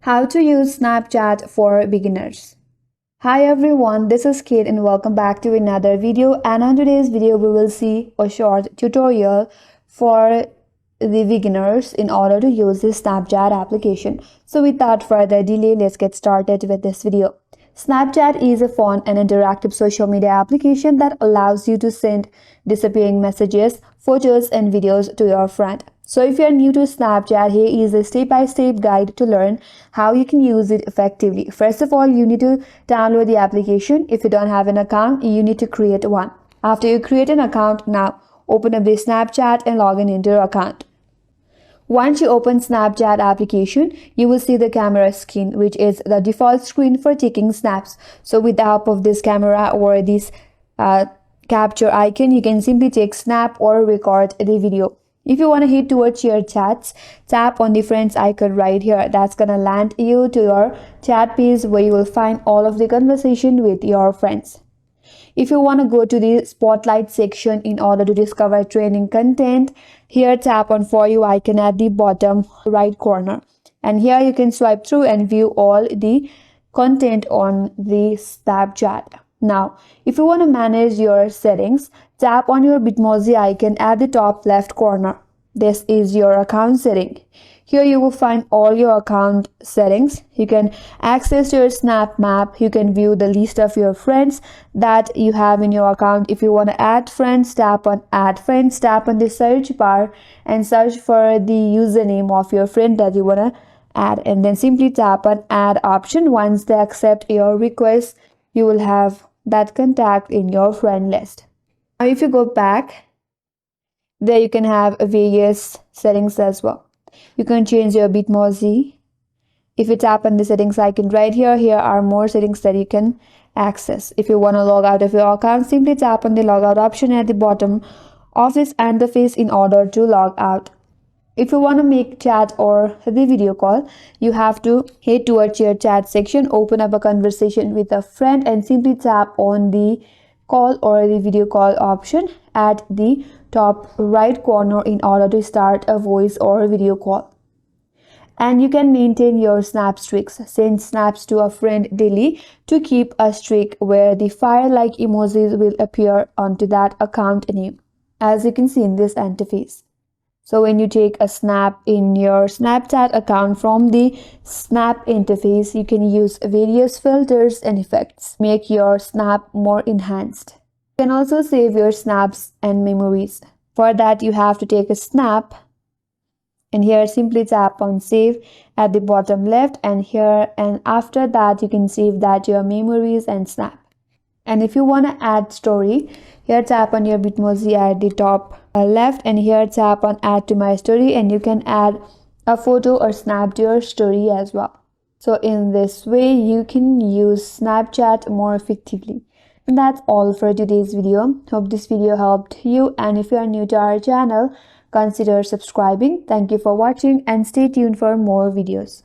How to use Snapchat for beginners. Hi everyone, this is Kate and welcome back to another video, and on today's video we will see a short tutorial for the beginners in order to use this Snapchat application. So without further delay, let's get started with this video. Snapchat is a fun and interactive social media application that allows you to send disappearing messages, photos and videos to your friend. So if you're new to Snapchat, here is a step-by-step guide to learn how you can use it effectively. First of all, you need to download the application. If you don't have an account, you need to create one. After you create an account, now open up the Snapchat and log in into your account. Once you open Snapchat application, you will see the camera screen, which is the default screen for taking snaps. So with the help of this camera or this capture icon, you can simply take snap or record the video. If you want to head towards your chats, tap on the friends icon right here. That's gonna land you to your chat page where you will find all of the conversation with your friends. If you want to go to the spotlight section in order to discover trending content, here tap on For You icon at the bottom right corner. And here you can swipe through and view all the content on the Snapchat. Now, if you want to manage your settings, tap on your Bitmoji icon at the top left corner. This is your account setting. Here you will find all your account settings. You can access your Snap map. You can view the list of your friends that you have in your account. If you want to add friends, tap on Add Friends. Tap on the search bar and search for the username of your friend that you want to add. And then simply tap on Add option. Once they accept your request, you will have that contact in your friend list. Now if you go back, there you can have various settings as well. You can change your Bitmoji. If you tap on the settings icon right here, here are more settings that you can access. If you want to log out of your account, simply tap on the logout option at the bottom of this interface in order to log out. If you want to make chat or the video call, you have to head towards your chat section, open up a conversation with a friend and simply tap on the call or the video call option at the top right corner in order to start a voice or video call. And you can maintain your snap streaks. Send snaps to a friend daily to keep a streak where the fire-like emojis will appear onto that account name, as you can see in this interface. So when you take a snap in your Snapchat account from the snap interface, you can use various filters and effects, make your snap more enhanced. You can also save your snaps and memories. For that, you have to take a snap and here simply tap on save at the bottom left, and here and after that you can save that your memories and snap. And if you want to add story, here tap on your Bitmoji at the top left and here tap on add to my story, and you can add a photo or snap to your story as well. So in this way you can use Snapchat more effectively. And that's all for today's video. Hope this video helped you, and if you are new to our channel, consider subscribing. Thank you for watching and stay tuned for more videos.